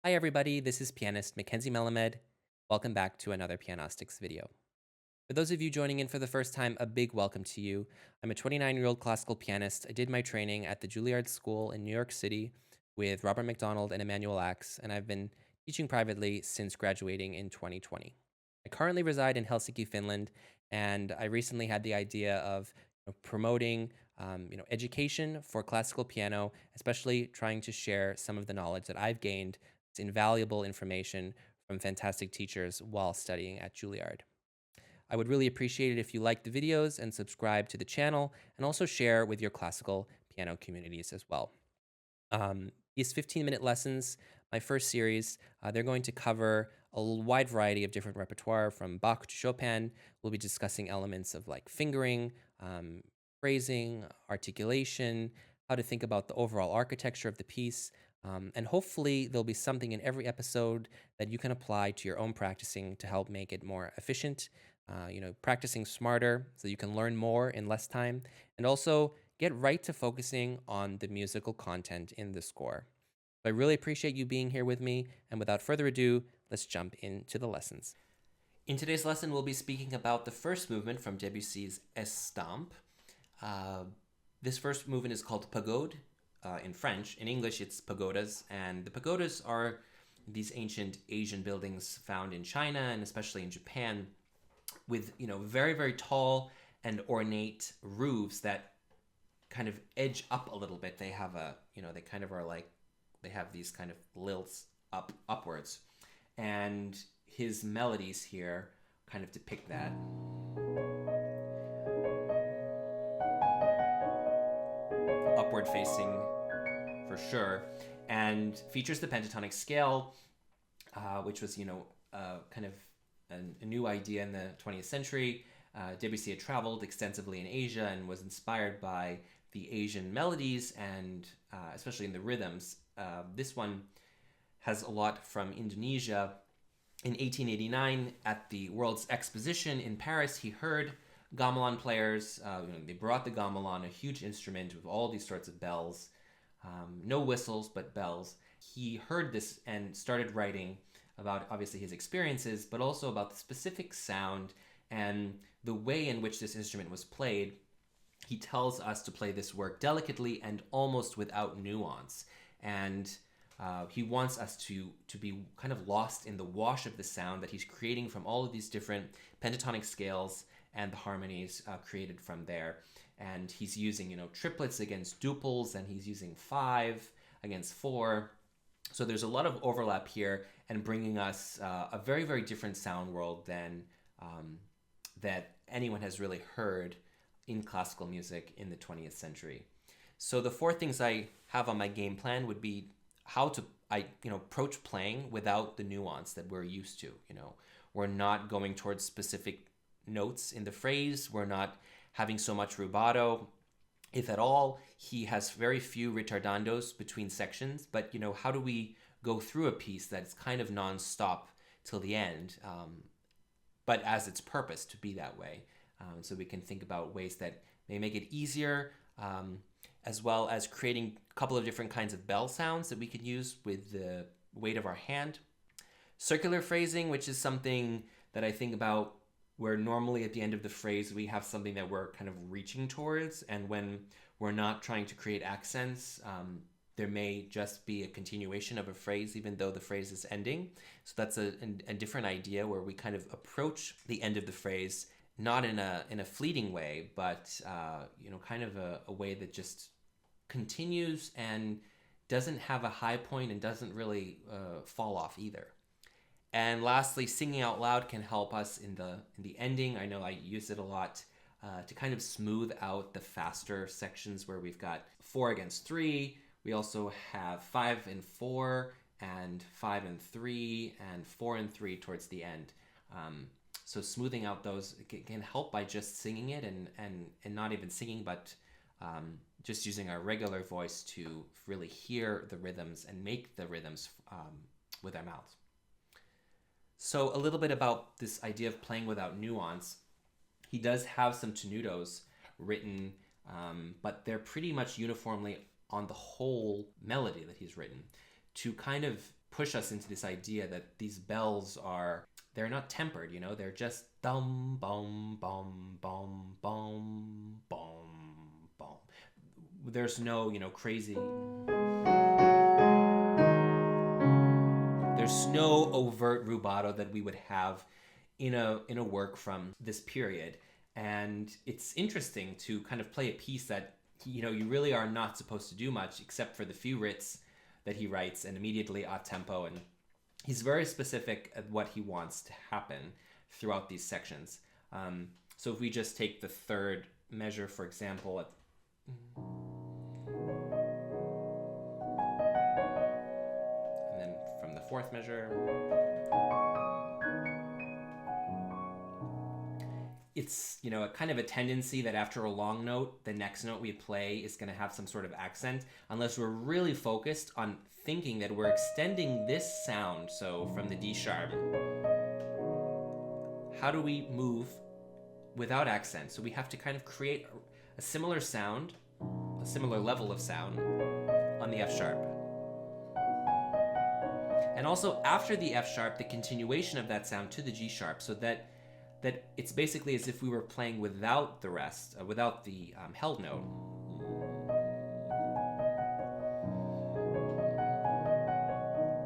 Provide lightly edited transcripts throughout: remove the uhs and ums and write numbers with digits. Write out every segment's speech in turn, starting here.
Hi everybody, this is pianist Mackenzie Melemed. Welcome back to another Pianostics video. For those of you joining in for the first time, a big welcome to you. I'm a 29-year-old classical pianist. I did my training at the Juilliard School in New York City with Robert McDonald and Emmanuel Axe, and I've been teaching privately since graduating in 2020. I currently reside in Helsinki, Finland, and I recently had the idea of promoting education for classical piano, especially trying to share some of the knowledge that I've gained. It's invaluable information from fantastic teachers while studying at Juilliard. I would really appreciate it if you liked the videos and subscribe to the channel, and also share with your classical piano communities as well. These 15-minute lessons, my first series, they're going to cover a wide variety of different repertoire from Bach to Chopin. We'll be discussing elements of like fingering, phrasing, articulation, how to think about the overall architecture of the piece. And hopefully there'll be something in every episode that you can apply to your own practicing to help make it more efficient, practicing smarter so you can learn more in less time, and also get right to focusing on the musical content in the score. I really appreciate you being here with me, and without further ado, let's jump into the lessons. In today's lesson, we'll be speaking about the first movement from Debussy's Estampes. This first movement is called Pagode in French. In English, it's Pagodes, and the pagodas are these ancient Asian buildings found in China and especially in Japan with, very, very tall and ornate roofs that kind of edge up a little bit. They have they kind of are like, they have these kind of lilts upwards. And his melodies here kind of depict that. Upward facing for sure. And features the pentatonic scale, which was, kind of a new idea in the 20th century. Debussy had traveled extensively in Asia and was inspired by the Asian melodies and especially in the rhythms. This one has a lot from Indonesia. In 1889, at the World's Exposition in Paris, he heard gamelan players. They brought the gamelan, a huge instrument with all these sorts of bells, no whistles, but bells. He heard this and started writing about obviously his experiences, but also about the specific sound and the way in which this instrument was played. He tells us to play this work delicately and almost without nuance. And he wants us to be kind of lost in the wash of the sound that he's creating from all of these different pentatonic scales and the harmonies created from there. And he's using, triplets against duples, and he's using 5 against 4. So there's a lot of overlap here and bringing us a very, very different sound world than that anyone has really heard in classical music in the 20th century. So the 4 things I have on my game plan would be how to approach playing without the nuance that we're used to. We're not going towards specific notes in the phrase. We're not having so much rubato. If at all, he has very few ritardandos between sections, but how do we go through a piece that's kind of non-stop till the end, but as its purpose to be that way. So we can think about ways that may make it easier, as well as creating a couple of different kinds of bell sounds that we could use with the weight of our hand. Circular phrasing, which is something that I think about where normally at the end of the phrase we have something that we're kind of reaching towards, and when we're not trying to create accents, there may just be a continuation of a phrase even though the phrase is ending. So that's a different idea where we kind of approach the end of the phrase not in a fleeting way, but kind of a way that just continues and doesn't have a high point and doesn't really fall off either. And lastly, singing out loud can help us in the ending. I know I use it a lot to kind of smooth out the faster sections where we've got 4 against 3. We also have 5 and 4 and 5 and 3 and 4 and 3 towards the end. So smoothing out those can help by just singing it and not even singing, but just using our regular voice to really hear the rhythms and make the rhythms with our mouths. So a little bit about this idea of playing without nuance. He does have some tenutos written, but they're pretty much uniformly on the whole melody that he's written to kind of push us into this idea that these bells they're not tempered, you know, they're just dum, bum, bum, bum, bum, bum, bum. There's no, you know, crazy, there's no overt rubato that we would have in a work from this period. And it's interesting to kind of play a piece that, you know, you really are not supposed to do much except for the few writs that he writes and immediately a tempo. And he's very specific at what he wants to happen throughout these sections. So if we just take the third measure, for example, and then from the fourth measure, it's, you know, a kind of a tendency that after a long note, the next note we play is going to have some sort of accent, unless we're really focused on thinking that we're extending this sound. So from the D sharp, how do we move without accent? So we have to kind of create a similar sound, a similar level of sound on the F sharp. And also after the F sharp, the continuation of that sound to the G sharp, so that it's basically as if we were playing without the rest, without the held note.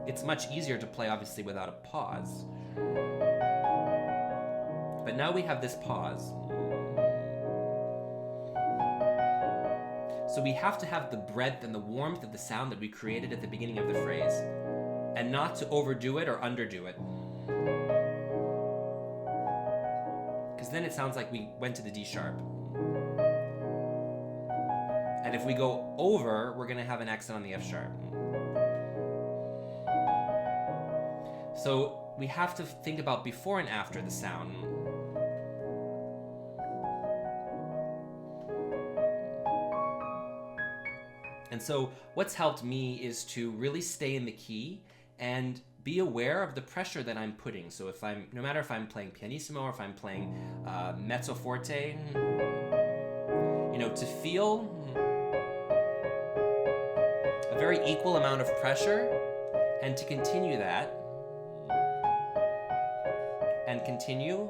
It's much easier to play, obviously, without a pause. But now we have this pause. So we have to have the breadth and the warmth of the sound that we created at the beginning of the phrase, and not to overdo it or underdo it. Because then it sounds like we went to the D sharp. And if we go over, we're going to have an accent on the F sharp. So we have to think about before and after the sound. And so what's helped me is to really stay in the key and be aware of the pressure that I'm putting. So if no matter if I'm playing pianissimo or if I'm playing mezzo forte, you know, to feel a very equal amount of pressure and to continue that and continue.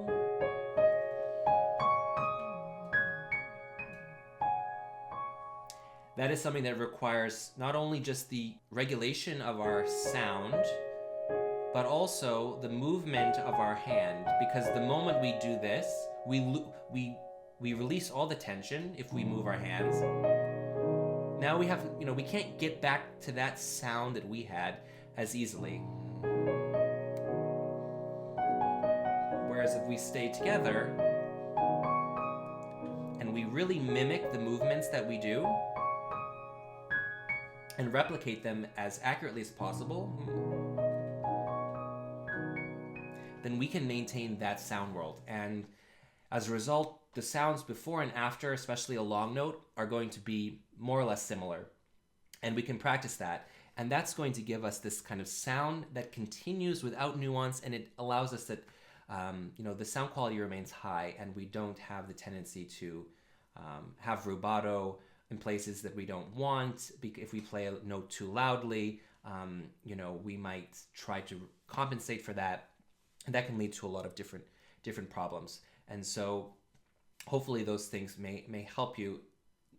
That is something that requires not only just the regulation of our sound, but also the movement of our hand, because the moment we do this, we release all the tension if we move our hands. Now we have, you know, we can't get back to that sound that we had as easily. Whereas if we stay together and we really mimic the movements that we do and replicate them as accurately as possible, then we can maintain that sound world. And as a result, the sounds before and after, especially a long note, are going to be more or less similar. And we can practice that. And that's going to give us this kind of sound that continues without nuance, and it allows us that, you know, the sound quality remains high, and we don't have the tendency to have rubato in places that we don't want. If we play a note too loudly, you know, we might try to compensate for that. And that can lead to a lot of different problems. And so hopefully those things may help you,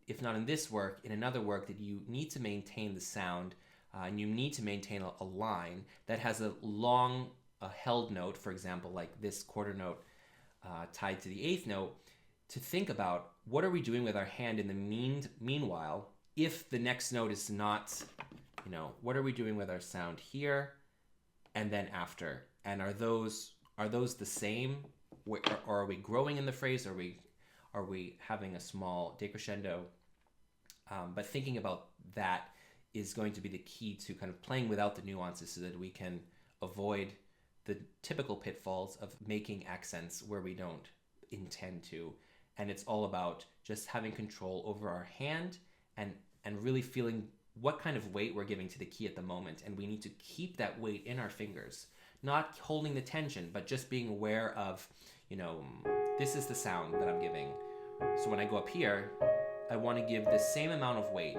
if not in this work, in another work that you need to maintain the sound, and you need to maintain a line that has a long held note, for example, like this quarter note tied to the eighth note, to think about what are we doing with our hand in the meanwhile, if the next note is not, you know, what are we doing with our sound here and then after? And are those the same, or are we growing in the phrase? Are we having a small decrescendo? But thinking about that is going to be the key to kind of playing without the nuances, so that we can avoid the typical pitfalls of making accents where we don't intend to. And it's all about just having control over our hand and really feeling what kind of weight we're giving to the key at the moment. And we need to keep that weight in our fingers, not holding the tension, but just being aware of, you know, this is the sound that I'm giving. So when I go up here, I want to give the same amount of weight.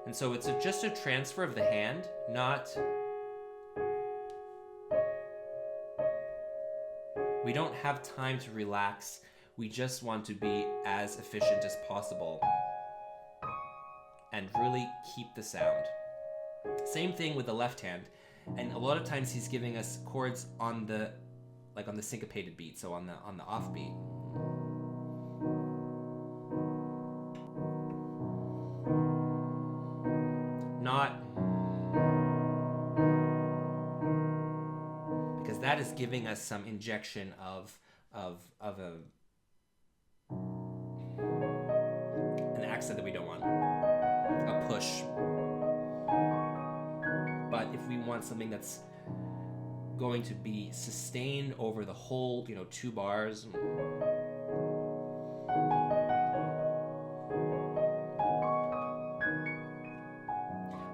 And so it's just a transfer of the hand, not We don't have time to relax. We just want to be as efficient as possible and really keep the sound. Same thing with the left hand. And a lot of times he's giving us chords on the syncopated beat, so on the offbeat. Not because that is giving us some injection of an accent that we don't want, a push. But if we want something that's going to be sustained over the whole, 2 bars.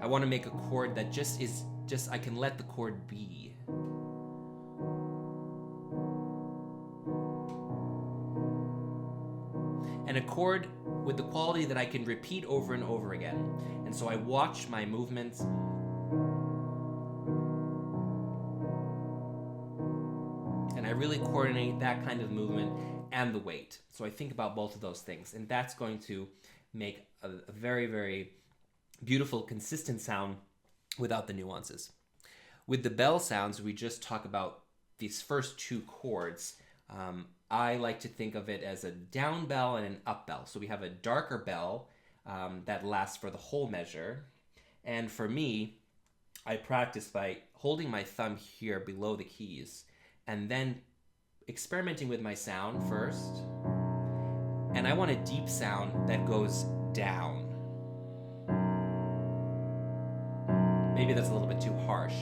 I want to make a chord that I can let the chord be. And a chord with the quality that I can repeat over and over again. And so I watch my movements. And I really coordinate that kind of movement and the weight. So I think about both of those things. And that's going to make a very, very beautiful, consistent sound without the nuances. With the bell sounds, we just talk about these first 2 chords. I like to think of it as a down bell and an up bell. So we have a darker bell that lasts for the whole measure. And for me, I practice by holding my thumb here below the keys and then experimenting with my sound first. And I want a deep sound that goes down. Maybe that's a little bit too harsh,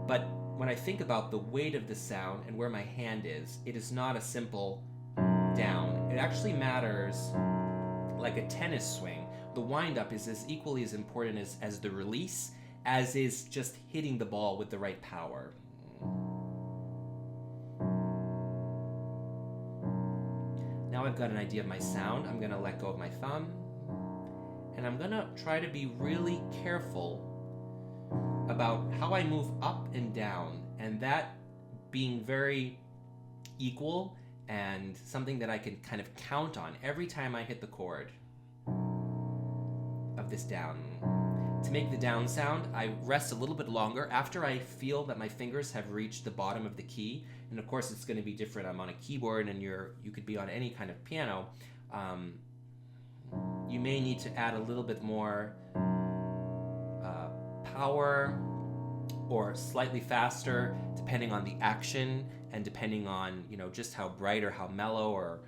but when I think about the weight of the sound and where my hand is, it is not a simple down. It actually matters like a tennis swing. The wind-up is as equally as important as the release, as is just hitting the ball with the right power. Now I've got an idea of my sound. I'm going to let go of my thumb, and I'm going to try to be really careful about how I move up and down, and that being very equal and something that I can kind of count on every time I hit the chord of this down. To make the down sound, I rest a little bit longer after I feel that my fingers have reached the bottom of the key. And of course it's going to be different. I'm on a keyboard and you could be on any kind of piano. You may need to add a little bit more power or slightly faster depending on the action and depending on just how bright or how mellow or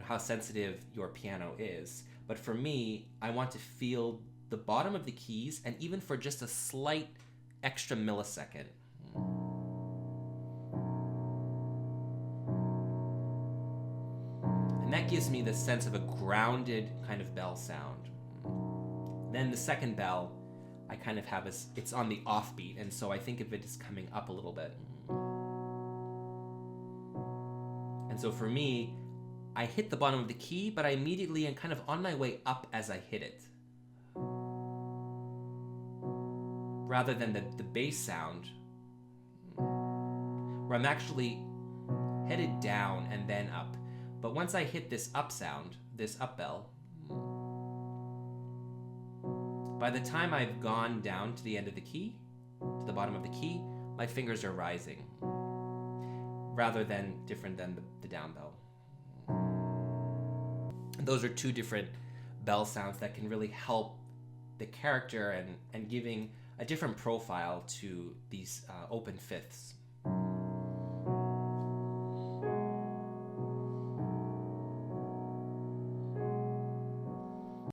how sensitive your piano is. But for me, I want to feel the bottom of the keys, and even for just a slight extra millisecond. And that gives me the sense of a grounded kind of bell sound. Then the second bell I kind of have it's on the offbeat, and so I think of it as coming up a little bit. And so for me, I hit the bottom of the key, but I immediately am kind of on my way up as I hit it. Rather than the bass sound, where I'm actually headed down and then up. But once I hit this up sound, this up bell, by the time I've gone down to the end of the key, to the bottom of the key, my fingers are rising, rather than different than the down bell. And those are 2 different bell sounds that can really help the character and giving a different profile to these open fifths.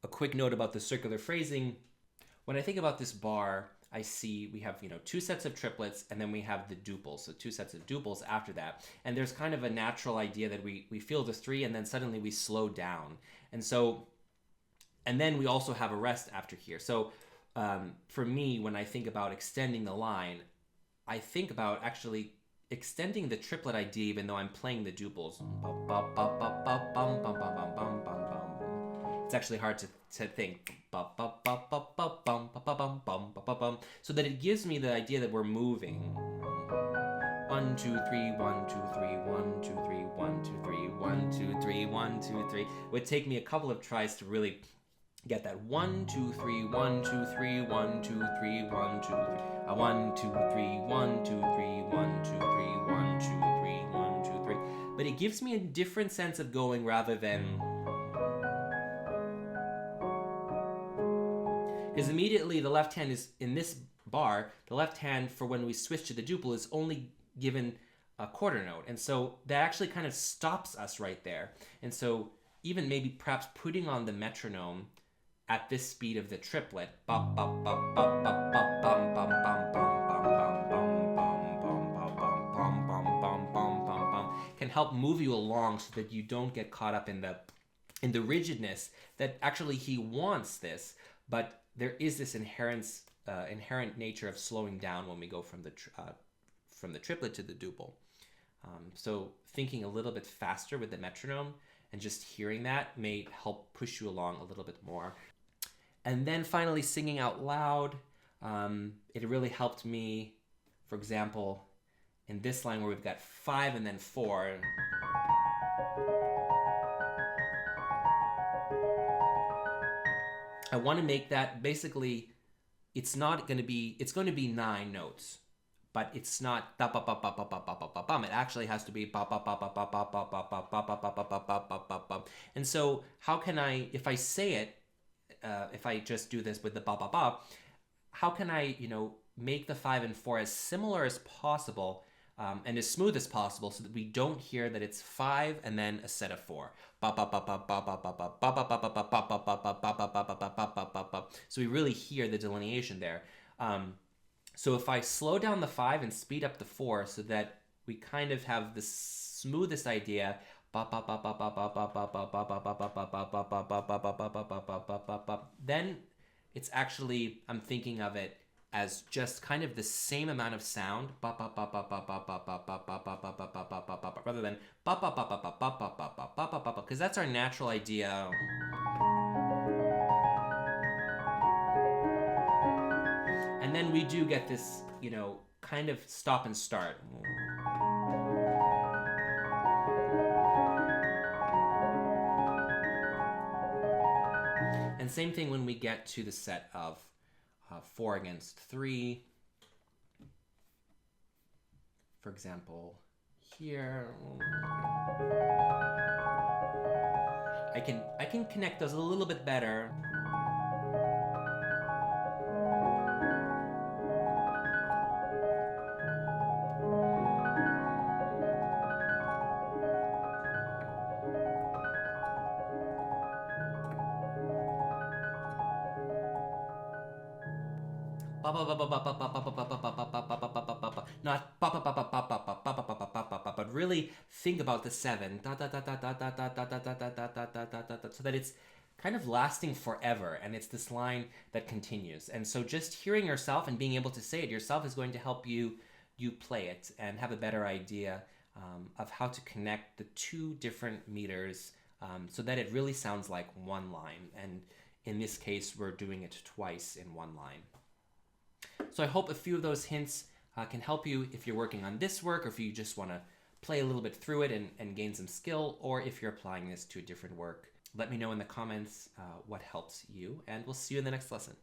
A quick note about the circular phrasing. When I think about this bar, I see we have 2 sets of triplets, and then we have the duples, so 2 sets of duples after that. And there's kind of a natural idea that we feel the 3 and then suddenly we slow down. And then we also have a rest after here. So for me, when I think about extending the line, I think about actually extending the triplet idea even though I'm playing the duples. It's actually hard to think. So that it gives me the idea that we're moving. 1, 1, 2, 3, 1, 2, 3, 1, 2, 3, 1, 2, 3, 1, 2, 3, 1, 2, 3. It would take me a couple of tries to really get that 1, 2, 3, 1, 2, 3, 1, 2, 3, 1, 2, 3. 1, 2, 3, 1, 2, 3, 1, 2, 3, 1, 2, 3, 1, 2, 3. But it gives me a different sense of going rather than. Because immediately the left hand is in this bar, the left hand for when we switch to the duple is only given a quarter note. And so that actually kind of stops us right there. And so even maybe perhaps putting on the metronome at this speed of the triplet, can help move you along so that you don't get caught up in the rigidness that actually he wants this, but there is this inherent nature of slowing down when we go from the triplet to the duple. So thinking a little bit faster with the metronome and just hearing that may help push you along a little bit more. And then finally singing out loud, it really helped me, for example, in this line where we've got 5 and then 4. I want to make that basically, it's going to be 9 notes, but it's not da ba ba ba ba ba ba ba ba bum. It actually has to be ba ba ba ba ba ba ba ba ba ba ba ba ba ba ba ba ba. And so how can I, if I say it, if I just do this with the ba ba ba, how can I, make the 5 and 4 as similar as possible and as smooth as possible so that we don't hear that it's 5 and then a set of 4. So we really hear the delineation there. So if I slow down the 5 and speed up the 4 so that we kind of have the smoothest idea, then it's actually, I'm thinking of it as just kind of the same amount of sound rather than because that's our natural idea. And then we do get this, kind of stop and start. And same thing when we get to the set of 4 against 3. For example, here. I can connect those a little bit better. Not but really think about the 7 so that it's kind of lasting forever, and it's this line that continues. And so just hearing yourself and being able to say it yourself is going to help you play it and have a better idea of how to connect the 2 different meters so that it really sounds like one line. And in this case, we're doing it twice in one line. So I hope a few of those hints can help you if you're working on this work, or if you just want to play a little bit through it and gain some skill, or if you're applying this to a different work. Let me know in the comments what helps you, and we'll see you in the next lesson.